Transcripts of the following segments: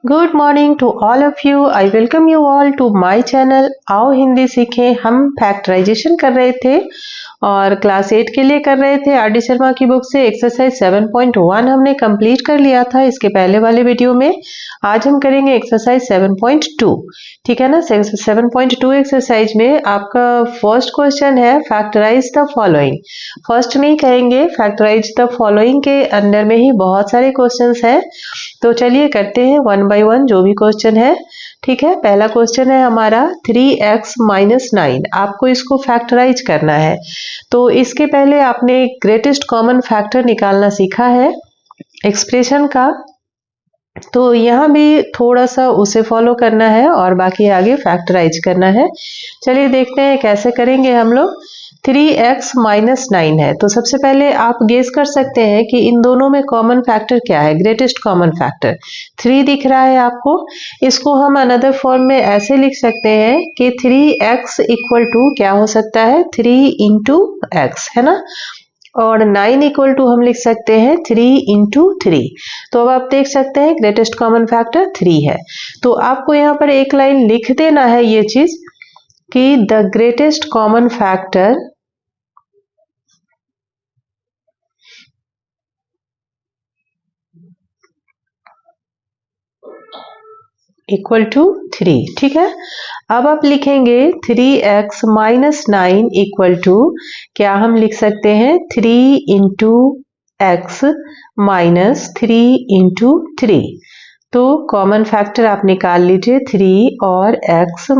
Good morning to all of you. I welcome you all to my channel आओ हिंदी सीखें। हम factorisation कर रहे थे और क्लास 8 के लिए कर रहे थे। आर.डी. शर्मा की बुक से एक्सरसाइज 7.1 हमने कंप्लीट कर लिया था इसके पहले वाले वीडियो में। आज हम करेंगे एक्सरसाइज 7.2, ठीक है ना। 7.2 एक्सरसाइज में आपका फर्स्ट क्वेश्चन है फैक्टराइज द फॉलोइंग। फर्स्ट नहीं कहेंगे, फैक्टराइज द फॉलोइंग के अंदर में ही बहुत सारे क्वेश्चंस हैं, तो चलिए करते हैं वन बाय वन जो भी क्वेश्चन है, ठीक है। पहला क्वेश्चन है हमारा 3x - 9। आपको इसको फैक्टराइज करना है, तो इसके पहले आपने ग्रेटेस्ट कॉमन फैक्टर निकालना सीखा है एक्सप्रेशन का, तो यहाँ भी थोड़ा सा उसे फॉलो करना है और बाकी आगे फैक्टराइज करना है। चलिए देखते हैं कैसे करेंगे हम लोग। 3x - 9 है, तो सबसे पहले आप गेस कर सकते हैं कि इन दोनों में कॉमन फैक्टर क्या है। ग्रेटेस्ट कॉमन फैक्टर 3 दिख रहा है आपको। इसको हम अनदर फॉर्म में ऐसे लिख सकते हैं कि 3x = क्या हो सकता है, 3 × x, है ना। और 9 = हम लिख सकते हैं 3 × 3। तो अब आप देख सकते हैं ग्रेटेस्ट कॉमन फैक्टर 3 है। तो आपको यहाँ पर एक लाइन लिख देना है ये चीज कि द ग्रेटेस्ट कॉमन फैक्टर = 3, ठीक है। अब आप लिखेंगे 3x - 9 = क्या हम लिख सकते हैं 3 × x - 3 × 3। तो कॉमन फैक्टर आप निकाल लीजिए 3 और x -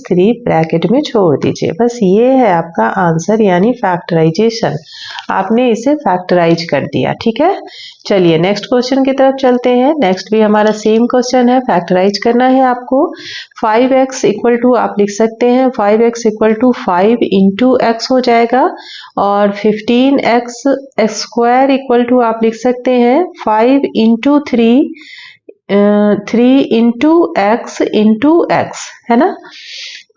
3 ब्रैकेट में छोड़ दीजिए। बस ये है आपका आंसर, यानी फैक्टराइजेशन। आपने इसे फैक्टराइज कर दिया, ठीक है। चलिए नेक्स्ट क्वेश्चन की तरफ चलते हैं। नेक्स्ट भी हमारा सेम क्वेश्चन है, फैक्टराइज करना है आपको। 5x = आप लिख सकते हैं 5x = 5 × x हो जाएगा, और 15x² आप लिख सकते हैं 5 × 3 3 × x × x, है ना।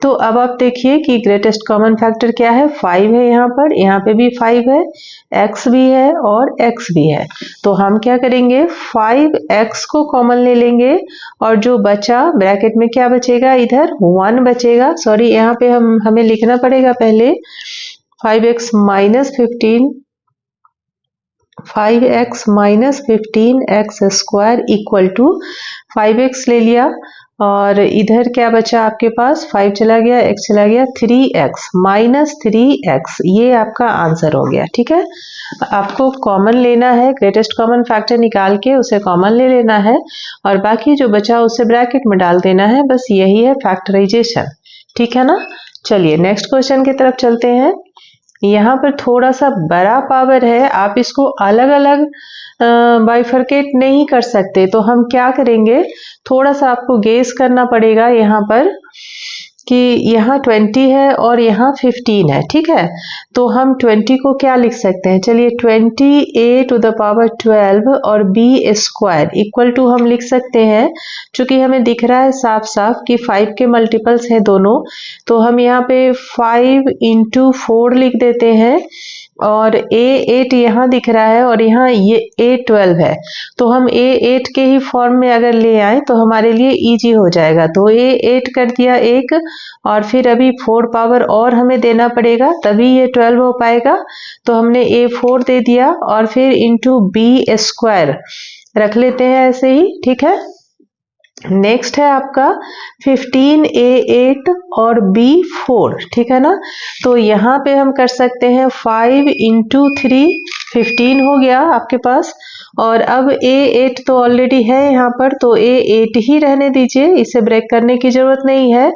तो अब आप देखिए कि ग्रेटेस्ट कॉमन फैक्टर क्या है, 5 है यहाँ पे भी 5 है, x भी है और x भी है। तो हम क्या करेंगे 5x को कॉमन ले लेंगे, और जो बचा ब्रैकेट में क्या बचेगा, इधर 1 बचेगा। सॉरी, यहाँ पे हमें लिखना पड़ेगा पहले 5x - 15 5x - 15x² = 5x ले लिया, और इधर क्या बचा आपके पास, 5 चला गया, x चला गया, 3x - 3x, ये आपका आंसर हो गया, ठीक है। आपको कॉमन लेना है, ग्रेटेस्ट कॉमन फैक्टर निकाल के उसे कॉमन ले लेना है, और बाकी जो बचा उसे ब्रैकेट में डाल देना है। बस यही है फैक्टराइजेशन, ठीक है ना। चलिए नेक्स्ट क्वेश्चन की तरफ चलते हैं। यहाँ पर थोड़ा सा बड़ा पावर है, आप इसको अलग अलग बाइफरकेट नहीं कर सकते, तो हम क्या करेंगे, थोड़ा सा आपको गेस करना पड़ेगा यहाँ पर कि यहाँ 20 है और यहाँ 15 है, ठीक है। तो हम 20 को क्या लिख सकते हैं, चलिए 20a⁻12 और b² हम लिख सकते हैं। चूंकि हमें दिख रहा है साफ साफ कि 5 के मल्टीपल्स हैं दोनों, तो हम यहाँ पे 5 × 4 लिख देते हैं, और a8 यहाँ दिख रहा है और यहाँ ये a12 है, तो हम a8 के ही फॉर्म में अगर ले आए तो हमारे लिए इजी हो जाएगा। तो a8 कर दिया एक, और फिर अभी 4 पावर और हमें देना पड़ेगा, तभी ये 12 हो पाएगा। तो हमने a4 दे दिया, और फिर इंटू b² रख लेते हैं ऐसे ही, ठीक है। नेक्स्ट है आपका 15a8 और b4, ठीक है ना। तो यहाँ पे हम कर सकते हैं 5 × 3, 15 हो गया आपके पास, और अब a8 तो ऑलरेडी है यहाँ पर, तो a8 ही रहने दीजिए, इसे ब्रेक करने की जरूरत नहीं है।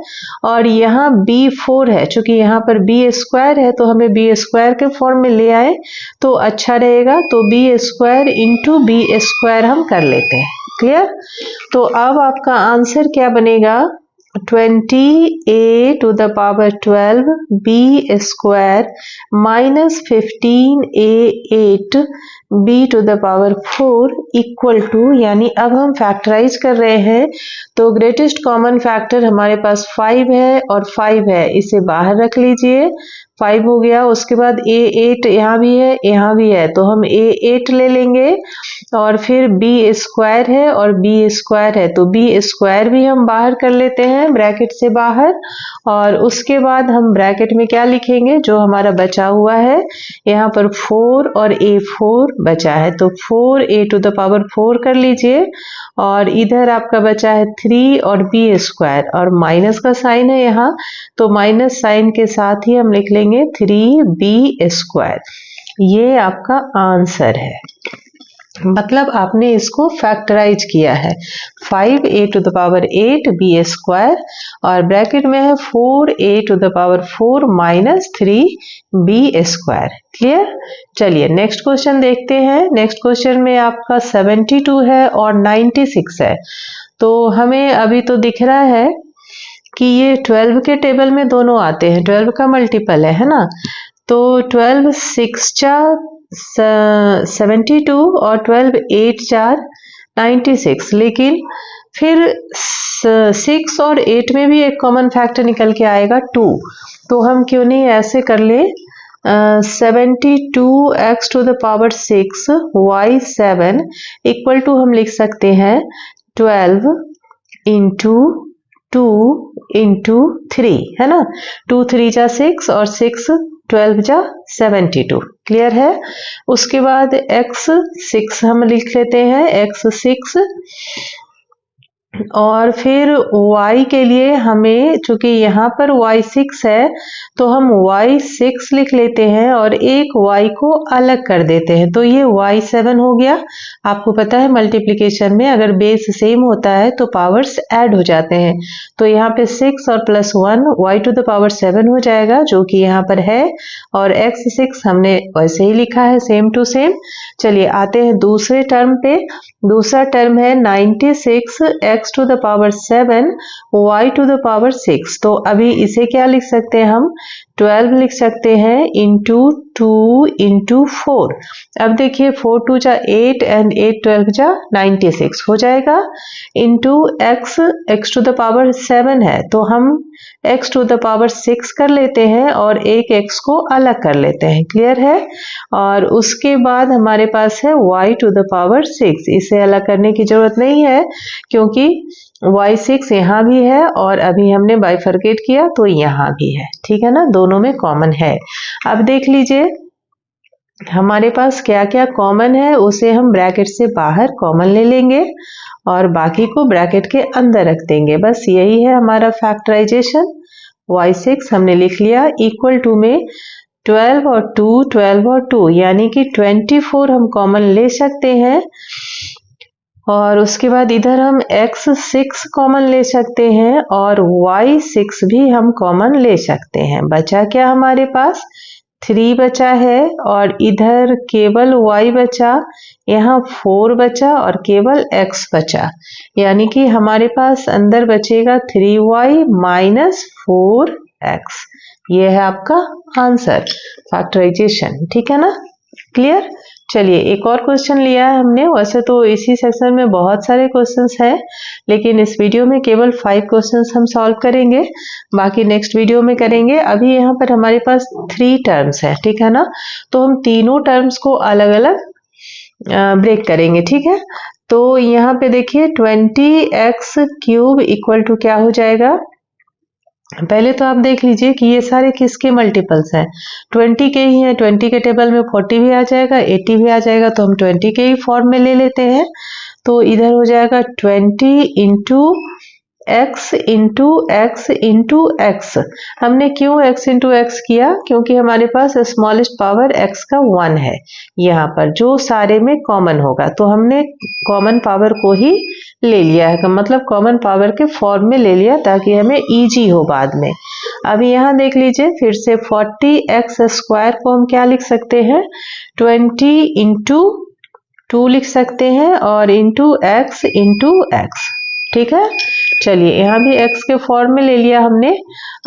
और यहाँ b4 है, चूंकि यहाँ पर b² है, तो हमें b² के फॉर्म में ले आए तो अच्छा रहेगा। तो b² × b² हम कर लेते हैं, क्लियर। तो अब आपका आंसर क्या बनेगा, 20a⁻12 b² - 15a8 b⁴ = यानी अब हम फैक्टराइज कर रहे हैं, तो ग्रेटेस्ट कॉमन फैक्टर हमारे पास 5 है और 5 है, इसे बाहर रख लीजिए, 5 हो गया। उसके बाद a8 यहाँ भी है, यहाँ भी है, तो हम a8 ले लेंगे, और फिर बी स्क्वायर है और बी स्क्वायर है, तो बी स्क्वायर भी हम बाहर कर लेते हैं ब्रैकेट से बाहर। और उसके बाद हम ब्रैकेट में क्या लिखेंगे, जो हमारा बचा हुआ है यहाँ पर 4 और a4 बचा है, तो 4a⁴ कर लीजिए। और इधर आपका बचा है 3 और बी स्क्वायर, और माइनस का साइन है यहाँ, तो माइनस साइन के साथ ही हम लिख लेंगे 3b²। ये आपका आंसर है, मतलब आपने इसको फैक्टराइज किया है। 5a⁸ b² और ब्रैकेट में है 4a⁴ माइनस 3b²। क्लियर। चलिए नेक्स्ट क्वेश्चन देखते हैं। नेक्स्ट क्वेश्चन में आपका 72 है और 96 है। तो हमें अभी तो दिख रहा है कि ये 12 के टेबल में दोनों आते हैं, 12 का मल्टीपल है ना। तो 12 6 72 और 12 8 96, लेकिन फिर 6 और 8 में भी एक कॉमन फैक्टर निकल के आएगा 2। तो हम क्यों नहीं ऐसे कर ले, 72x⁶ y7 इक्वल टू हम लिख सकते हैं 12 इंटू 2 इंटू 3, है ना। 2 3 जा 6 और 6 12 जा 72। क्लियर है। उसके बाद x6 हम लिख लेते हैं, x6, और फिर y के लिए हमें, चूंकि यहाँ पर y6 है तो हम y6 लिख लेते हैं और एक y को अलग कर देते हैं, तो ये y7 हो गया। आपको पता है मल्टीप्लिकेशन में अगर बेस सेम होता है तो पावर्स ऐड हो जाते हैं, तो यहाँ पे 6 और +1 y⁴ हो जाएगा, जो कि यहाँ पर है। और x6 हमने वैसे ही लिखा है, सेम टू सेम। चलिए आते हैं दूसरे टर्म पे। दूसरा टर्म है 96x⁴ y⁴ तो अभी इसे क्या लिख सकते हैं हम, 12 लिख सकते हैं इंटू 2 इंटू 4। अब देखिए 4 2 जा 8 एंड 8 12 जा 96 हो जाएगा, इंटू x⁴ है तो हम x⁴ कर लेते हैं और एक x को अलग कर लेते हैं। क्लियर है। और उसके बाद हमारे पास है y⁴ इसे अलग करने की जरूरत नहीं है, क्योंकि y6 यहाँ भी है और अभी हमने बाइफरकेट किया तो यहाँ भी है। ठीक है ना, दोनों में कॉमन है। अब देख लीजिए हमारे पास क्या क्या कॉमन है, उसे हम ब्रैकेट से बाहर कॉमन ले लेंगे और बाकी को ब्रैकेट के अंदर रख देंगे। बस यही है हमारा फैक्टराइजेशन। y6 हमने लिख लिया, इक्वल टू में 12 और 2 12 और 2 यानी कि 24 हम कॉमन ले सकते हैं। और उसके बाद इधर हम x6 कॉमन ले सकते हैं और y6 भी हम कॉमन ले सकते हैं। बचा क्या हमारे पास, 3 बचा है और इधर केवल y बचा, यहाँ 4 बचा और केवल x बचा, यानी कि हमारे पास अंदर बचेगा 3y माइनस 4x। ये है आपका आंसर, फैक्टराइजेशन। ठीक है ना, क्लियर। चलिए एक और क्वेश्चन लिया है हमने। वैसे तो इसी सेक्शन में बहुत सारे क्वेश्चंस हैं, लेकिन इस वीडियो में केवल 5 क्वेश्चंस हम सॉल्व करेंगे, बाकी नेक्स्ट वीडियो में करेंगे। अभी यहाँ पर हमारे पास 3 टर्म्स है, ठीक है ना, तो हम तीनों टर्म्स को अलग अलग ब्रेक करेंगे। ठीक है, तो यहाँ पे देखिए 20x³ इक्वल टू क्या हो जाएगा। पहले तो आप देख लीजिए कि ये सारे किसके मल्टीपल्स हैं, 20 के ही हैं। 20 के टेबल में 40 भी आ जाएगा, 80 भी आ जाएगा, तो हम 20 के ही फॉर्म में ले लेते हैं। तो इधर हो जाएगा 20 into x into x into x। हमने क्यों x इंटू x किया, क्योंकि हमारे पास स्मॉलेस्ट पावर x का 1 है यहाँ पर, जो सारे में कॉमन होगा, तो हमने कॉमन पावर को ही ले लिया है, मतलब कॉमन पावर के फॉर्म में ले लिया ताकि हमें इजी हो बाद में। अभी यहाँ देख लीजिए फिर से 40x² को हम क्या लिख सकते हैं, 20 इंटू 2 लिख सकते हैं और इंटू x इंटू x। ठीक है, चलिए यहाँ भी x के फॉर्म में ले लिया हमने।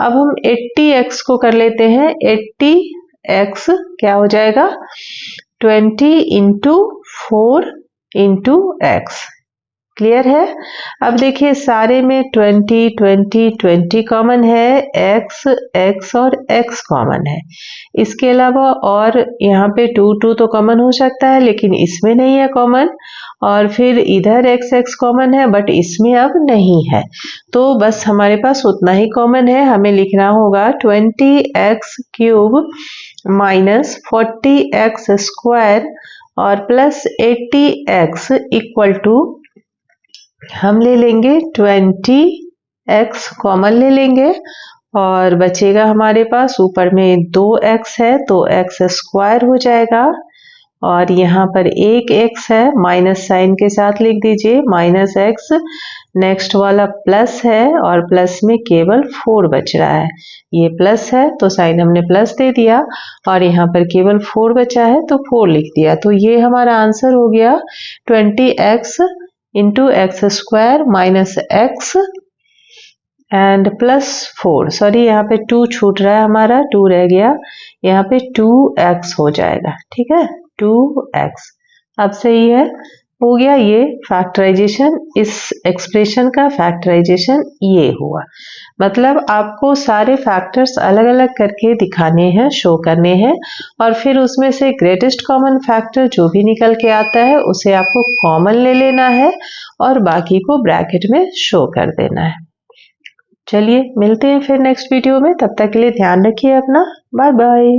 अब हम 80x को कर लेते हैं, 80x क्या हो जाएगा, 20 इंटू 4 इंटू x। क्लियर है। अब देखिए सारे में 20 20 20 कॉमन है, x x और x कॉमन है। इसके अलावा और यहाँ पे 2 2 तो कॉमन हो सकता है लेकिन इसमें नहीं है कॉमन, और फिर इधर x x कॉमन है बट इसमें अब नहीं है। तो बस हमारे पास उतना ही कॉमन है, हमें लिखना होगा 20x cube minus 40x square और प्लस 80x इक्वल टू, हम ले लेंगे 20x कॉमन ले लेंगे और बचेगा हमारे पास ऊपर में 2x है तो x स्क्वायर हो जाएगा, और यहाँ पर एक x है माइनस साइन के साथ लिख दीजिए माइनस x, नेक्स्ट वाला प्लस है और प्लस में केवल 4 बच रहा है, ये प्लस है तो साइन हमने प्लस दे दिया और यहाँ पर केवल 4 बचा है तो 4 लिख दिया। तो ये हमारा आंसर हो गया 20x into x square minus x and plus 4, sorry यहाँ पे 2 छूट रहा है, हमारा 2 रह गया, यहाँ पे 2x हो जाएगा। ठीक है 2x, अब सही है, हो गया ये फैक्टराइजेशन। इस एक्सप्रेशन का फैक्टराइजेशन ये हुआ, मतलब आपको सारे फैक्टर्स अलग अलग करके दिखाने हैं, शो करने हैं, और फिर उसमें से ग्रेटेस्ट कॉमन फैक्टर जो भी निकल के आता है उसे आपको कॉमन ले लेना है और बाकी को ब्रैकेट में शो कर देना है। चलिए मिलते हैं फिर नेक्स्ट वीडियो में, तब तक के लिए ध्यान रखिए अपना, बाय बाय।